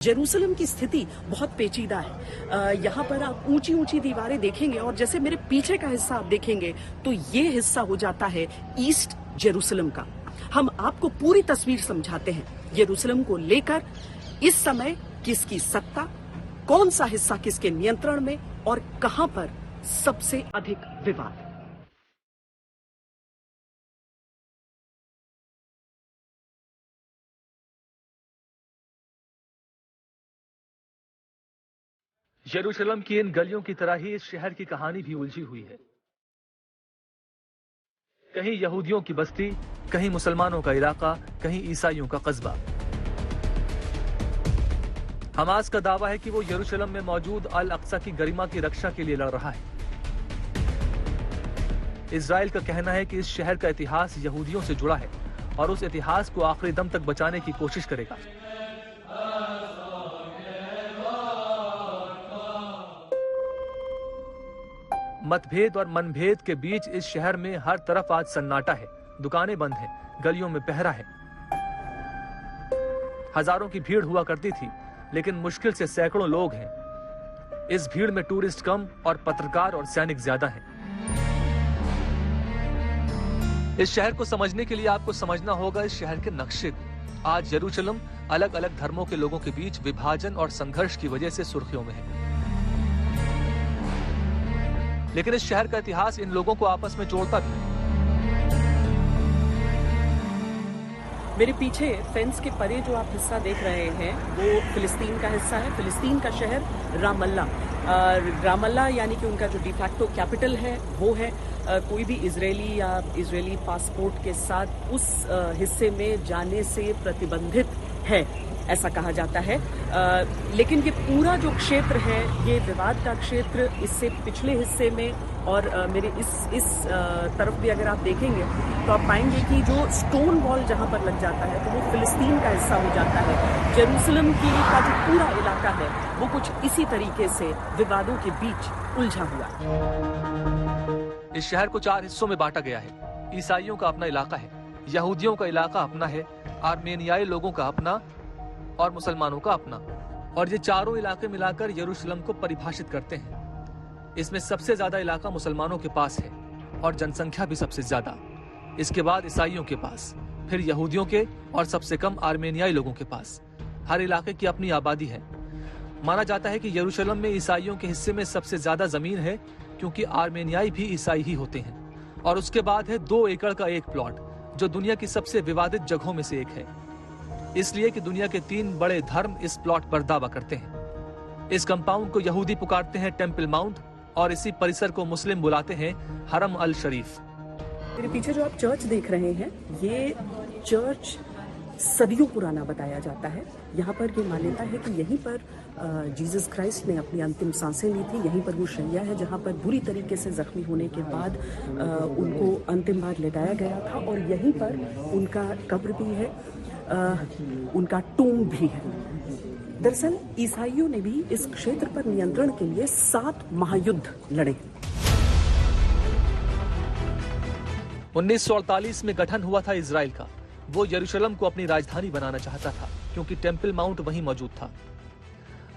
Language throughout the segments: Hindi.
जेरूसलम की स्थिति बहुत पेचीदा है। यहाँ पर आप ऊंची ऊंची दीवारें देखेंगे और जैसे मेरे पीछे का हिस्सा आप देखेंगे तो ये हिस्सा हो जाता है ईस्ट जेरूसलम का। हम आपको पूरी तस्वीर समझाते हैं जेरूसलम को लेकर इस समय किसकी सत्ता, कौन सा हिस्सा किसके नियंत्रण में और कहां पर सबसे अधिक विवाद। यरूशलेम की इन गलियों की तरह ही इस शहर की कहानी भी उलझी हुई है। कहीं यहूदियों की बस्ती, कहीं मुसलमानों का इलाका, कहीं ईसाइयों का कस्बा। हमास का दावा है कि वो यरूशलेम में मौजूद अल अक्सा की गरिमा की रक्षा के लिए लड़ रहा है। इजराइल का कहना है कि इस शहर का इतिहास यहूदियों से जुड़ा है और उस इतिहास को आखिरी दम तक बचाने की कोशिश करेगा। मतभेद और मनभेद के बीच इस शहर में हर तरफ आज सन्नाटा है। दुकानें बंद हैं, गलियों में पहरा है। हजारों की भीड़ हुआ करती थी, लेकिन मुश्किल से सैकड़ों लोग हैं। इस भीड़ में टूरिस्ट कम और पत्रकार और सैनिक ज्यादा हैं। इस शहर को समझने के लिए आपको समझना होगा इस शहर के नक्शे को। आज यरूशलेम अलग अलग धर्मों के लोगों के बीच विभाजन और संघर्ष की वजह से सुर्खियों में है, लेकिन इस शहर का इतिहास इन लोगों को आपस में जोड़ता भी है। मेरे पीछे फेंस के परे जो आप हिस्सा देख रहे हैं वो फिलिस्तीन का हिस्सा है। फिलिस्तीन का शहर रामल्ला, रामल्ला यानी कि उनका जो डिफैक्टो कैपिटल है वो है। कोई भी इजरायली या इजरायली पासपोर्ट के साथ उस हिस्से में जाने से प्रतिबंधित है, ऐसा कहा जाता है। लेकिन ये पूरा जो क्षेत्र है ये विवाद का क्षेत्र। इससे पिछले हिस्से में और मेरे इस तरफ भी अगर आप देखेंगे तो आप पाएंगे कि जो स्टोन वॉल जहां पर लग जाता है तो वो फिलिस्तीन का हिस्सा हो जाता है। जेरूसलम का जो पूरा इलाका है वो कुछ इसी तरीके से विवादों के बीच उलझा हुआ है। इस शहर को 4 हिस्सों में बांटा गया है। ईसाइयों का अपना इलाका है, यहूदियों का इलाका अपना है, आर्मेनियाई लोगों का अपना और मुसलमानों का अपना। और ये चारों इलाके मिलाकर यरूशलेम को परिभाषित करते हैं। इसमें सबसे ज्यादा इलाका मुसलमानों के पास है और जनसंख्या भी सबसे ज्यादा। इसके बाद ईसाइयों के पास, फिर यहूदियों के और सबसे कम आर्मेनियाई लोगों के पास। हर इलाके की अपनी आबादी है। माना जाता है कि यरूशलेम में ईसाइयों के हिस्से में सबसे ज्यादा जमीन है, क्योंकि आर्मेनियाई भी ईसाई ही होते हैं। और उसके बाद है 2 एकड़ का एक प्लॉट, जो दुनिया की सबसे विवादित जगहों में से एक है, इसलिए कि दुनिया के 3 बड़े धर्म इस प्लॉट पर दावा करते हैं। इस कंपाउंड को यहूदी पुकारते हैं टेम्पल माउंट और इसी परिसर को मुस्लिम बुलाते हैं हरम अल शरीफ। मेरे पीछे जो आप चर्च देख रहे हैं ये चर्च सदियों पुराना बताया जाता है। यहाँ पर ये मान्यता है कि यहीं पर जीसस क्राइस्ट ने अपनी अंतिम सांसें ली थी। यहीं पर वो शैया है जहाँ पर बुरी तरीके से जख्मी होने के बाद उनको अंतिम बार लेटाया गया था और यहीं पर उनका कब्र भी है, उनका टूम भी है। दरअसल ईसाइयों ने भी इस क्षेत्र पर नियंत्रण के लिए 7 महायुद्ध लड़े। 1948 में गठन हुआ था इजराइल का। वो यरूशलेम को अपनी राजधानी बनाना चाहता था, क्योंकि टेम्पल माउंट वहीं मौजूद था।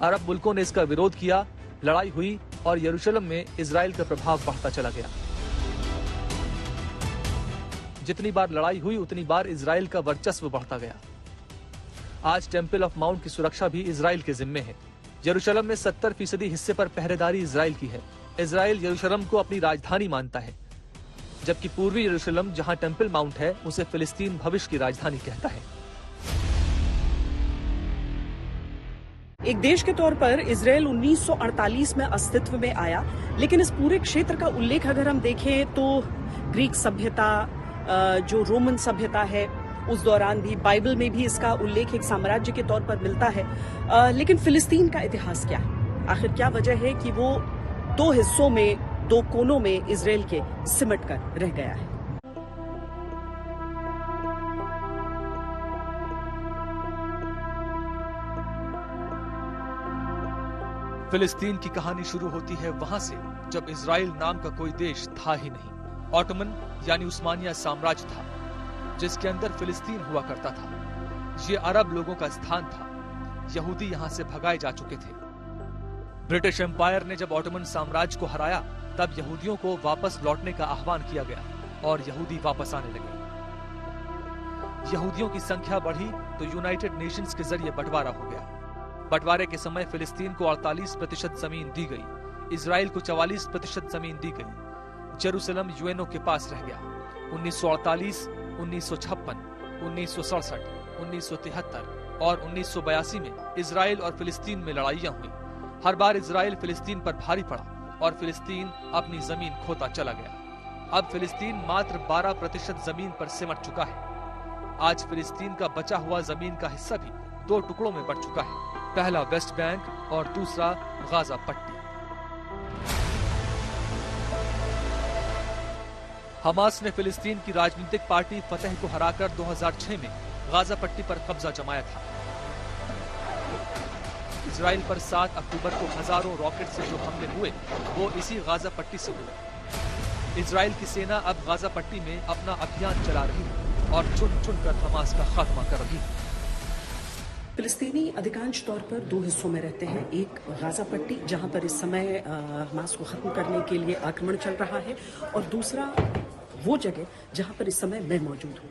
अरब मुल्कों ने इसका विरोध किया, लड़ाई हुई और यरूशलेम में इजराइल का प्रभाव बढ़ता चला गया। जितनी बार लड़ाई हुई उतनी बार इजराइल का वर्चस्व बढ़ता गया। आज टेम्पल ऑफ माउंट की सुरक्षा भी इजराइल के जिम्मे है। यरूशलेम में 70% हिस्से पर पहरेदारी इजराइल की है। इजराइल यरूशलेम को अपनी राजधानी मानता है, जबकि पूर्वी यरूशलेम जहां टेम्पल माउंट है उसे फिलिस्तीन भविष्य की राजधानी कहता है। एक देश के तौर पर इजराइल 1948 में अस्तित्व में आया, लेकिन इस पूरे क्षेत्र का उल्लेख अगर हम देखें तो ग्रीक सभ्यता, जो रोमन सभ्यता है, उस दौरान भी बाइबल में भी इसका उल्लेख एक साम्राज्य के तौर पर मिलता है। लेकिन फिलिस्तीन का इतिहास क्या है? आखिर क्या वजह है कि वो 2 हिस्सों में, 2 कोनों में इजराइल के सिमट कर रह गया है? फिलिस्तीन की कहानी शुरू होती है वहां से जब इजराइल नाम का कोई देश था ही नहीं। ऑटोमन यानी उस्मानिया साम्राज्य था, जिसके अंदर फिलिस्तीन हुआ करता था। ये अरब लोगों का स्थान था। यहूदी यहाँ से भगाए जा चुके थे। ब्रिटिश एम्पायर ने जब ऑटोमन साम्राज्य को हराया, तब यहूदियों को वापस लौटने का आह्वान किया गया और यहूदी वापस आने लगे। यहूदियों की संख्या बढ़ी तो यूनाइटेड नेशंस के जरिए बंटवारा हो गया। बंटवारे के समय फिलिस्तीन को 48% जमीन दी गई, इजराइल को 44% जमीन दी गई। जेरूसलम यूएनओ के पास रह गया। 1948, 1956, 1967, 1973 और 1982 में इजराइल और फिलिस्तीन में लड़ाइयां हुई। हर बार इजराइल फिलिस्तीन पर भारी पड़ा और फिलिस्तीन अपनी जमीन खोता चला गया। अब फिलिस्तीन मात्र 12% जमीन पर सिमट चुका है। आज फिलिस्तीन का बचा हुआ जमीन का हिस्सा भी 2 टुकड़ों में बढ़ चुका है, पहला वेस्ट बैंक और दूसरा गाजा पट्टी। हमास ने फिलिस्तीन की राजनीतिक पार्टी फतह को हराकर 2006 में गाजा पट्टी पर कब्जा जमाया था। इजराइल पर 7 अक्टूबर को हजारों रॉकेट से जो हमले हुए वो इसी गाजा पट्टी से हुए। इजराइल की सेना अब गाजा पट्टी में अपना अभियान चला रही है और चुन चुन कर हमास का खात्मा कर रही है। फिलिस्तीनी अधिकांश तौर पर 2 हिस्सों में रहते हैं। एक गाजा पट्टी, जहां पर इस समय हमास को खत्म करने के लिए आक्रमण चल रहा है, और दूसरा वो जगह जहां पर इस समय मैं मौजूद हूं।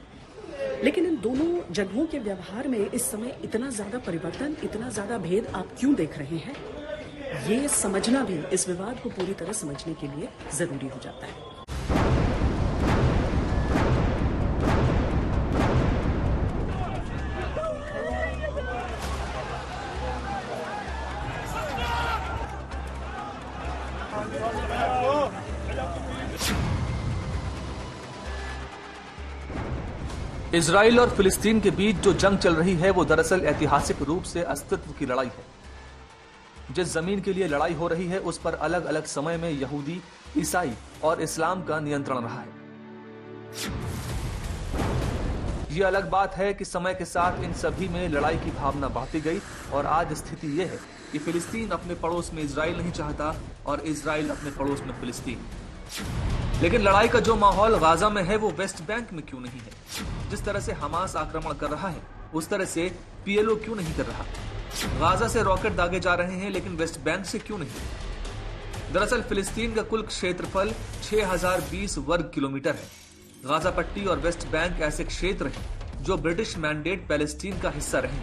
लेकिन इन दोनों जगहों के व्यवहार में इस समय इतना ज्यादा परिवर्तन, इतना ज्यादा भेद आप क्यों देख रहे हैं, ये समझना भी इस विवाद को पूरी तरह समझने के लिए जरूरी हो जाता है। इजराइल और फिलिस्तीन के बीच जो जंग चल रही है वो दरअसल ऐतिहासिक रूप से अस्तित्व की लड़ाई है। जिस जमीन के लिए लड़ाई हो रही है उस पर अलग अलग समय में यहूदी, ईसाई और इस्लाम का नियंत्रण रहा है। ये अलग बात है कि समय के साथ इन सभी में लड़ाई की भावना बढ़ती गई और आज स्थिति ये है कि फिलिस्तीन अपने पड़ोस में इजराइल नहीं चाहता और इजराइल अपने पड़ोस में फिलिस्तीन। लेकिन लड़ाई का जो माहौल गाजा में है वो वेस्ट बैंक में क्यों नहीं है? जिस तरह से हमास आक्रमण कर रहा है उस तरह से पीएलओ क्यों नहीं कर रहा? गाजा से रॉकेट दागे जा रहे हैं लेकिन वेस्ट बैंक से क्यों नहीं? दरअसल फिलिस्तीन का कुल क्षेत्रफल 6020 वर्ग किलोमीटर है। गाजा पट्टी और वेस्ट बैंक ऐसे क्षेत्र हैं जो ब्रिटिश मैंडेट पैलेस्टीन का हिस्सा रहे,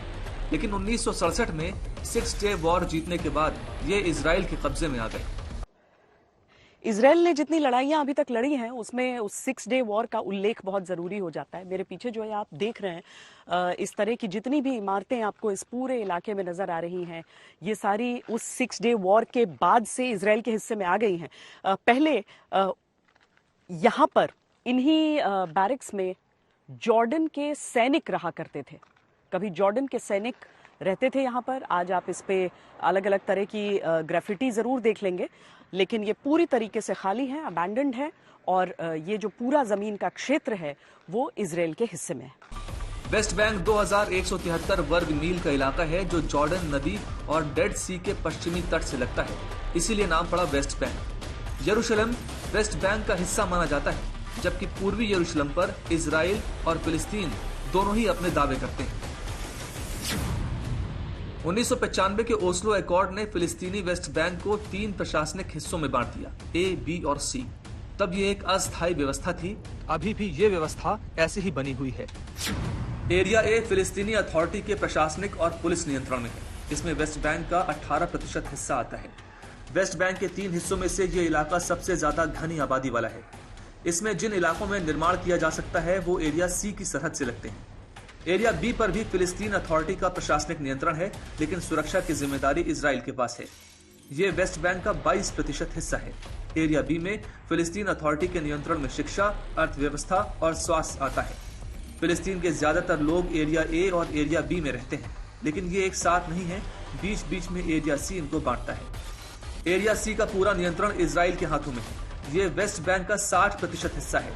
लेकिन 1967 में 6 डे वॉर जीतने के बाद ये इजराइल के कब्जे में आ गए। इजराइल ने जितनी लड़ाइयां अभी तक लड़ी हैं उसमें उस 6 डे वॉर का उल्लेख बहुत जरूरी हो जाता है। मेरे पीछे जो है आप देख रहे हैं, इस तरह की जितनी भी इमारतें आपको इस पूरे इलाके में नजर आ रही हैं, ये सारी उस 6 डे वॉर के बाद से इजराइल के हिस्से में आ गई हैं। पहले यहाँ पर इन्हीं बैरक्स में जॉर्डन के सैनिक रहा करते थे। कभी जॉर्डन के सैनिक रहते थे यहाँ पर। आज आप इस पे अलग अलग तरह की ग्राफिटी जरूर देख लेंगे, लेकिन ये पूरी तरीके से खाली है, अबैंडन्ड है, और ये जो पूरा जमीन का क्षेत्र है वो इजराइल के हिस्से में है। वेस्ट बैंक 2173 वर्ग मील का इलाका है जो जॉर्डन नदी और डेड सी के पश्चिमी तट से लगता है, इसीलिए नाम पड़ा वेस्ट बैंक। यरूशलेम वेस्ट बैंक का हिस्सा माना जाता है, जबकि पूर्वी यरूशलेम पर इजराइल और फिलिस्तीन दोनों ही अपने दावे करते हैं। 1995 के ओस्लो एकॉर्ड ने फिलिस्तीनी वेस्ट बैंक को 3 प्रशासनिक हिस्सों में बांट दिया, ए, बी और सी। तब ये एक अस्थायी व्यवस्था थी, अभी भी ये व्यवस्था ऐसे ही बनी हुई है। एरिया ए फिलिस्तीनी अथॉरिटी के प्रशासनिक और पुलिस नियंत्रण में है। इसमें वेस्ट बैंक का 18% हिस्सा आता है। वेस्ट बैंक के 3 हिस्सों में से ये इलाका सबसे ज्यादा घनी आबादी वाला है। इसमें जिन इलाकों में निर्माण किया जा सकता है वो एरिया सी की सरहद से लगते हैं। एरिया बी पर भी फिलिस्तीन अथॉरिटी का प्रशासनिक नियंत्रण है, लेकिन सुरक्षा की जिम्मेदारी इजराइल के पास है। ये वेस्ट बैंक का 22% हिस्सा है। एरिया बी में फिलिस्तीन अथॉरिटी के नियंत्रण में शिक्षा, अर्थव्यवस्था और स्वास्थ्य आता है। फिलिस्तीन के ज्यादातर लोग एरिया ए और एरिया बी में रहते हैं, लेकिन ये एक साथ नहीं है, बीच बीच में एरिया सी इनको बांटता है। एरिया सी का पूरा नियंत्रण इजराइल के हाथों में है। ये वेस्ट बैंक का 60% हिस्सा है।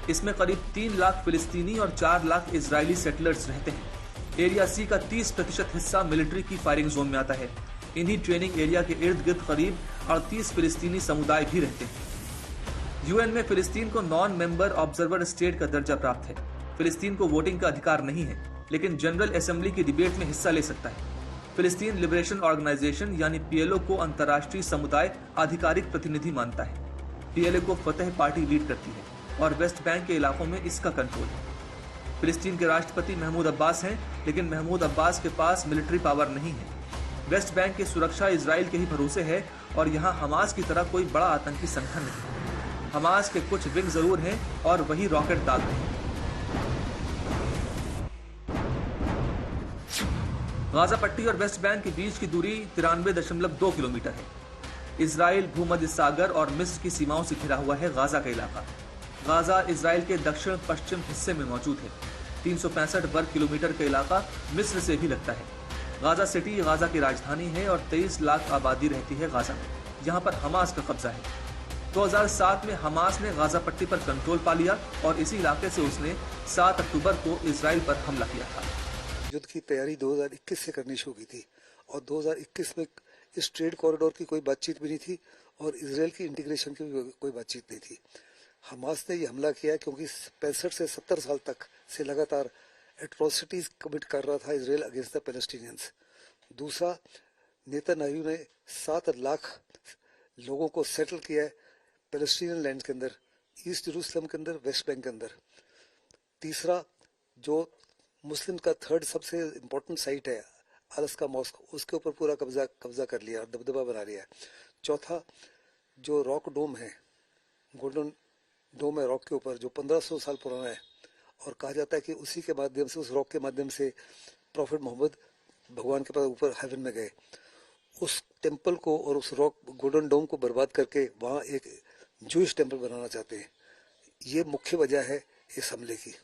इसमें करीब 3 लाख फिलिस्तीनी और 4 लाख इजरायली सेटलर्स रहते हैं। एरिया सी का 30% हिस्सा मिलिट्री की फायरिंग जोन में आता है। इन्हीं ट्रेनिंग एरिया के इर्द गिर्द करीब 38 फिलिस्तीनी समुदाय भी रहते हैं। यूएन में फिलिस्तीन को नॉन मेंबर ऑब्जर्वर स्टेट का दर्जा प्राप्त है। फिलिस्तीन को वोटिंग का अधिकार नहीं है, लेकिन जनरल असेंबली की डिबेट में हिस्सा ले सकता है। फिलिस्तीन लिबरेशन ऑर्गेनाइजेशन यानी पीएलओ को अंतर्राष्ट्रीय समुदाय आधिकारिक प्रतिनिधि मानता है। पीएलओ को फतह पार्टी लीड करती है और वेस्ट बैंक के इलाकों में इसका कंट्रोल है। फिलिस्तीन के राष्ट्रपति महमूद अब्बास हैं, लेकिन महमूद अब्बास के पास मिलिट्री पावर नहीं है। वेस्ट बैंक की सुरक्षा इजराइल के ही भरोसे है और यहाँ हमास की तरह कोई बड़ा आतंकी संगठन नहीं। हमास के कुछ विंग जरूर हैं और वही रॉकेट दागते हैं। गाजा पट्टी और वेस्ट बैंक के बीच की दूरी 93.2 किलोमीटर है। इजराइल भूमध्य सागर और मिस्र की सीमाओं से घिरा हुआ है गाजा का इलाका। गाजा इजराइल के दक्षिण पश्चिम हिस्से में मौजूद है। 365 वर्ग किलोमीटर का इलाका मिस्र से भी लगता है। गाजा सिटी गाजा की राजधानी है और 23 लाख आबादी रहती है गाजा में। यहाँ पर हमास का कब्जा है। 2007 में हमास ने गाजा पट्टी पर कंट्रोल पा लिया और इसी इलाके से उसने 7 अक्टूबर को इजराइल पर हमला किया था। युद्ध की तैयारी 2021 से करनी शुरू की थी और 2021 में इस ट्रेड कॉरिडोर की कोई बातचीत भी नहीं थी और इजराइल की इंटीग्रेशन की भी कोई बातचीत नहीं थी। हमास ने ये हमला किया क्योंकि 65 से 70 साल तक से लगातार एट्रोसिटीज कमिट कर रहा था इजराइल अगेंस्ट द पैलेस्टीनियंस। दूसरा, नेतन्याहू ने 7 लाख लोगों को सेटल किया है पैलेस्टीनियन लैंड के अंदर, ईस्ट जेरूसलम के अंदर, वेस्ट बैंक के अंदर। तीसरा, जो मुस्लिम का थर्ड सबसे इम्पोर्टेंट साइट है अलस्का मॉस्क, उसके ऊपर पूरा कब्जा कर लिया और दबदबा बना लिया है। चौथा, जो रॉक डोम है, गोल्डन डोम है रॉक के ऊपर, जो 1500 साल पुराना है और कहा जाता है कि उसी के माध्यम से, उस रॉक के माध्यम से प्रॉफिट मोहम्मद भगवान के पास ऊपर हेवन में गए। उस टेम्पल को और उस रॉक गोल्डन डोम को बर्बाद करके वहाँ एक जूइश टेम्पल बनाना चाहते हैं। ये मुख्य वजह है इस हमले की।